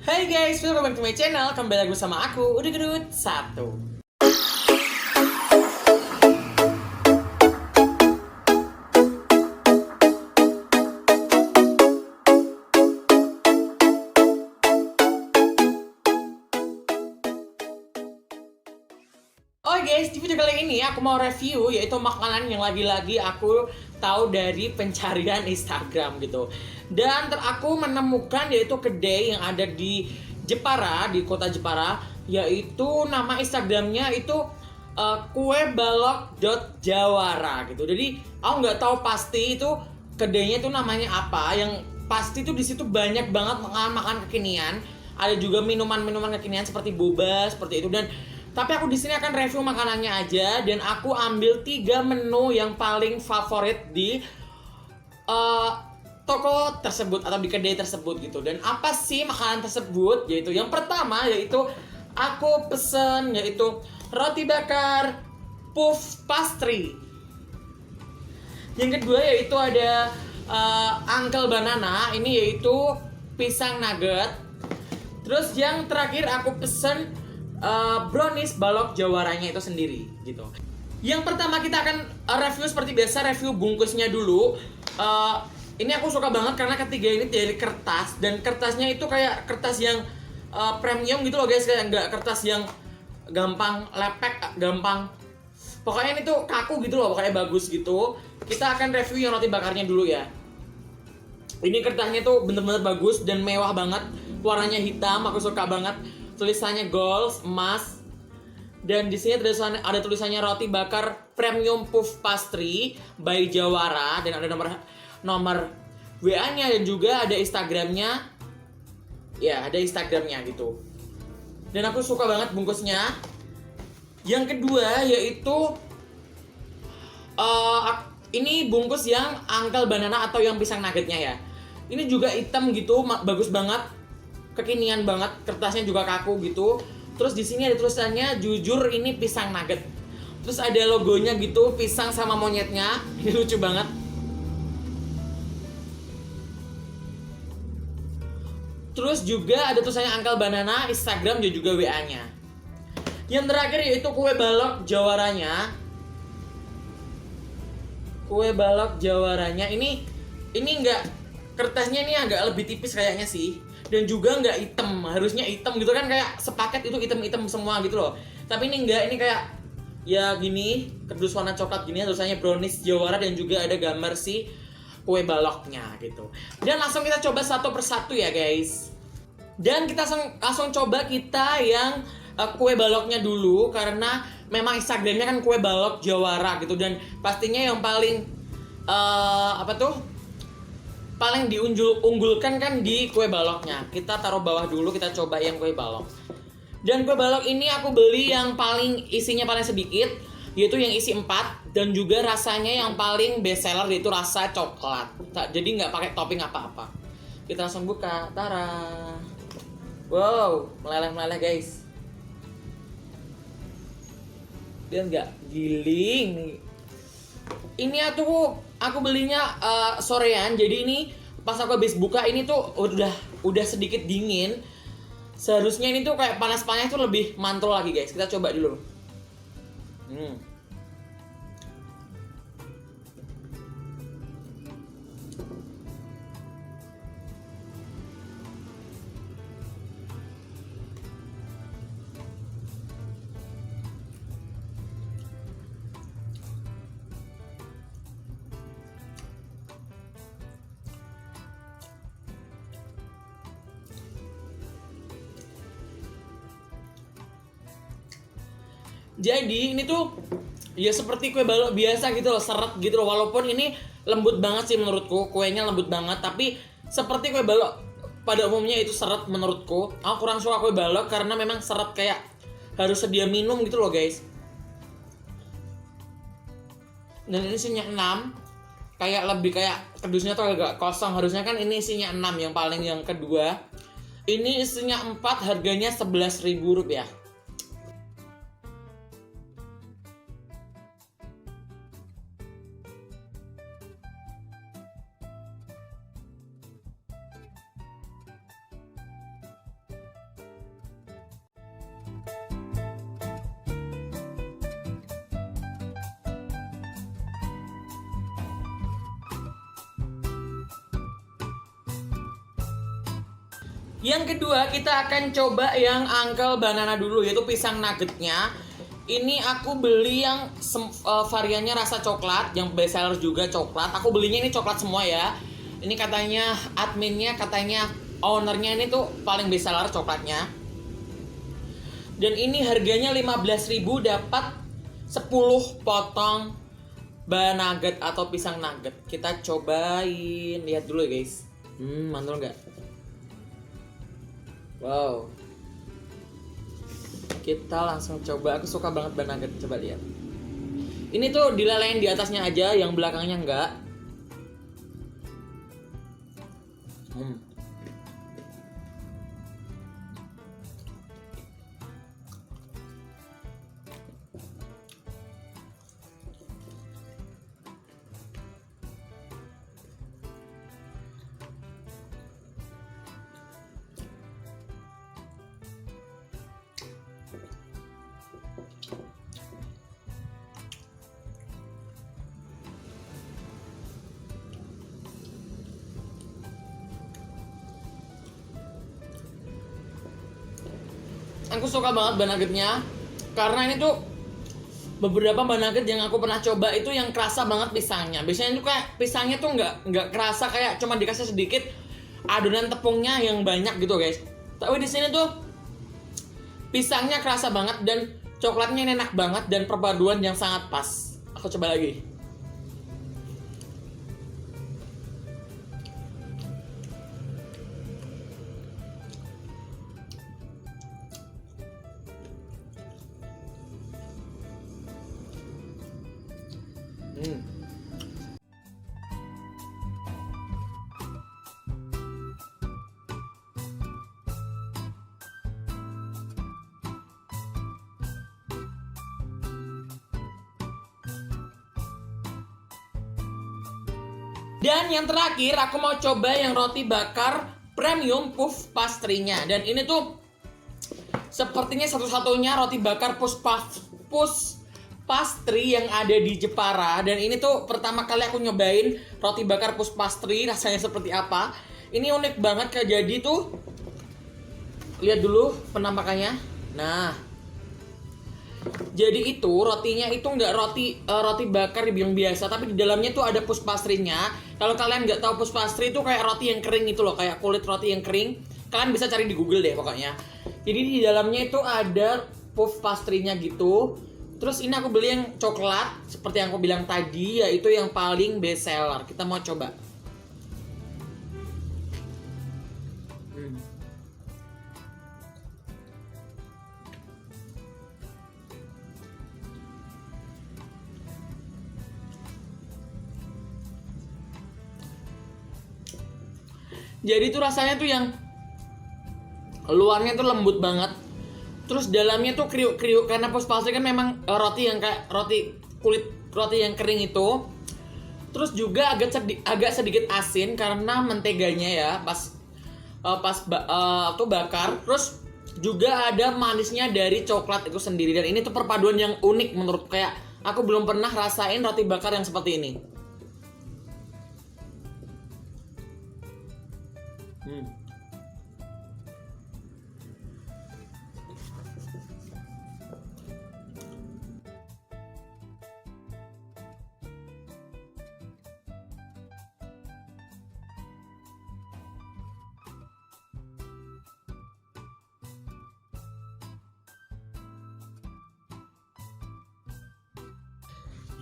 Hai guys, welcome back to my channel. Kembali lagi bersama aku, Udah Gedut 1. Oh guys, di video kali ini aku mau review yaitu makanan yang lagi-lagi aku tahu dari pencarian Instagram gitu. Dan aku menemukan yaitu kedai yang ada di Jepara, di kota Jepara, yaitu nama Instagramnya itu kuebalok.jawara gitu. Jadi aku nggak tahu pasti itu kedainya itu namanya apa. Yang pasti itu di situ banyak banget makanan-makanan kekinian. Ada juga minuman-minuman kekinian seperti boba, seperti itu. Dan tapi aku di sini akan review makanannya aja dan aku ambil 3 menu yang paling favorit di toko tersebut atau di kedai tersebut gitu. Dan apa sih makanan tersebut? Yaitu yang pertama yaitu aku pesen yaitu roti bakar puff pastry. Yang kedua yaitu ada Uncle Banana, ini yaitu pisang nugget. Terus yang terakhir aku pesen brownies balok jawaranya itu sendiri gitu. Yang pertama kita akan review seperti biasa, review bungkusnya dulu. Ini aku suka banget karena ketiga ini dari kertas dan kertasnya itu kayak kertas yang premium gitu loh guys, kayak nggak kertas yang gampang lepek, gampang. Pokoknya ini tuh kaku gitu loh, pokoknya bagus gitu. Kita akan review yang roti bakarnya dulu ya. Ini kertasnya tuh bener-bener bagus dan mewah banget. Warnanya hitam, aku suka banget. Tulisannya gold, emas. Dan di sini ada tulisannya roti bakar premium puff pastry by Jawara dan ada nomor WA-nya dan juga ada Instagramnya. Ya, ada Instagramnya gitu. Dan aku suka banget bungkusnya. Yang kedua yaitu ini bungkus yang Uncle Banana atau yang pisang nuggetnya ya. Ini juga hitam gitu, bagus banget, kekinian banget, kertasnya juga kaku gitu. Terus di sini ada tulisannya jujur ini pisang nugget. Terus ada logonya gitu, pisang sama monyetnya. Ini lucu banget. Terus juga ada tulisannya Uncle Banana, Instagram dan juga WA-nya. Yang terakhir yaitu kue balok jawaranya. Kue balok jawaranya ini enggak, kertasnya ini agak lebih tipis kayaknya sih. Dan juga nggak hitam, harusnya hitam gitu kan, kayak sepaket itu hitam-hitam semua gitu loh. Tapi ini enggak, ini kayak ya gini, kerdus warna coklat gini, tulisannya brownies Jawara dan juga ada gambar si kue baloknya gitu. Dan langsung kita coba satu persatu ya guys. Dan kita langsung coba kita yang kue baloknya dulu karena memang Instagramnya kan kue balok Jawara gitu dan pastinya yang paling paling diunggulkan kan di kue baloknya. Kita taruh bawah dulu, kita coba yang kue balok. Dan kue balok ini aku beli yang paling isinya paling sedikit, yaitu yang isi 4 dan juga rasanya yang paling best seller yaitu rasa coklat. Jadi nggak pakai topping apa-apa. Kita langsung buka, tara. Wow, meleleh-meleleh guys. Dia nggak giling nih. Ini aku belinya sorean, jadi ini pas aku habis buka ini tuh udah sedikit dingin. Seharusnya ini tuh kayak panas-panas tuh lebih mantul lagi guys. Kita coba dulu. Jadi ini tuh ya seperti kue balok biasa gitu loh, seret gitu loh. Walaupun ini lembut banget sih menurutku, kuenya lembut banget. Tapi seperti kue balok pada umumnya itu seret menurutku. Aku kurang suka kue balok karena memang seret, kayak harus sedia minum gitu loh guys. Dan ini isinya 6. Kayak lebih kayak kedusnya tuh agak kosong. Harusnya kan ini isinya 6 yang paling yang kedua. Ini isinya 4, harganya Rp11.000. Yang kedua kita akan coba yang Uncle Banana dulu, yaitu pisang nuggetnya. Ini aku beli yang variannya rasa coklat, yang best seller juga coklat. Aku belinya ini coklat semua ya. Ini katanya adminnya, katanya ownernya ini tuh paling best seller coklatnya. Dan ini harganya 15.000 dapat 10 potong nugget atau pisang nugget. Kita cobain, lihat dulu ya guys. Mantul nggak? Wow. Kita langsung coba. Aku suka banget nugget. Coba lihat. Ini tuh dilelehin di atasnya aja, yang belakangnya enggak. Aku suka banget nuggetnya karena ini tuh beberapa nugget yang aku pernah coba itu yang kerasa banget pisangnya. Biasanya tuh kayak pisangnya tuh nggak kerasa, kayak cuma dikasih sedikit adonan tepungnya yang banyak gitu guys. Tapi di sini tuh pisangnya kerasa banget dan coklatnya enak banget dan perpaduan yang sangat pas. Aku coba lagi. Dan yang terakhir aku mau coba yang roti bakar premium puff pastry-nya. Dan ini tuh sepertinya satu-satunya roti bakar puff pastry yang ada di Jepara. Dan ini tuh pertama kali aku nyobain roti bakar puff pastry, rasanya seperti apa. Ini unik banget, kayak jadi tuh. Lihat dulu penampakannya. Nah, jadi itu rotinya itu nggak roti bakar yang biasa, tapi di dalamnya tuh ada puff pastry-nya. Kalau kalian nggak tahu puff pastry itu kayak roti yang kering itu loh, kayak kulit roti yang kering. Kalian bisa cari di Google deh pokoknya. Jadi di dalamnya itu ada puff pastry-nya gitu. Terus ini aku beli yang coklat seperti yang aku bilang tadi, yaitu yang paling best seller. Kita mau coba. Jadi tuh rasanya tuh yang luarnya tuh lembut banget, terus dalamnya tuh kriuk-kriuk karena puff pastry kan memang roti yang kayak kulit roti yang kering itu. Terus juga agak sedikit asin karena menteganya ya pas bakar. Terus juga ada manisnya dari coklat itu sendiri, dan ini tuh perpaduan yang unik menurut, kayak aku belum pernah rasain roti bakar yang seperti ini.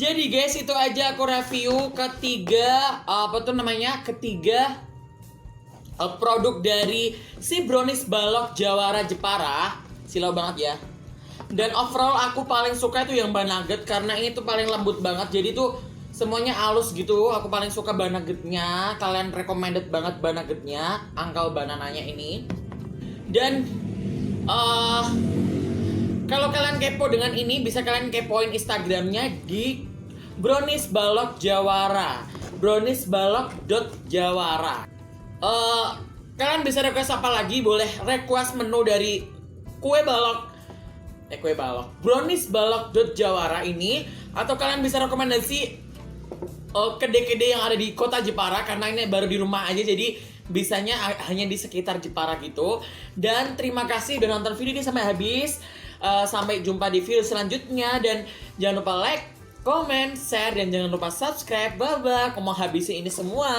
Jadi guys, itu aja aku review ketiga produk dari si brownies balok Jawara Jepara. Silau banget ya. Dan overall aku paling suka itu yang nugget karena ini tuh paling lembut banget. Jadi tuh semuanya halus gitu. Aku paling suka nuggetnya. Kalian recommended banget nuggetnya, Uncle Banananya ini. Dan kalau kalian kepo dengan ini, bisa kalian kepoin Instagramnya di brownies balok Jawara, browniesbalok.jawara. Kalian bisa request apa lagi? Boleh request menu dari brownies balok.jawara ini, atau kalian bisa rekomendasi kede-kede yang ada di kota Jepara karena ini baru di rumah aja, jadi bisanya hanya di sekitar Jepara gitu. Dan terima kasih udah nonton video ini sampai habis. Sampai jumpa di video selanjutnya. Dan jangan lupa like, comment, share, dan jangan lupa subscribe. Bye-bye. Aku mau habisin ini semua.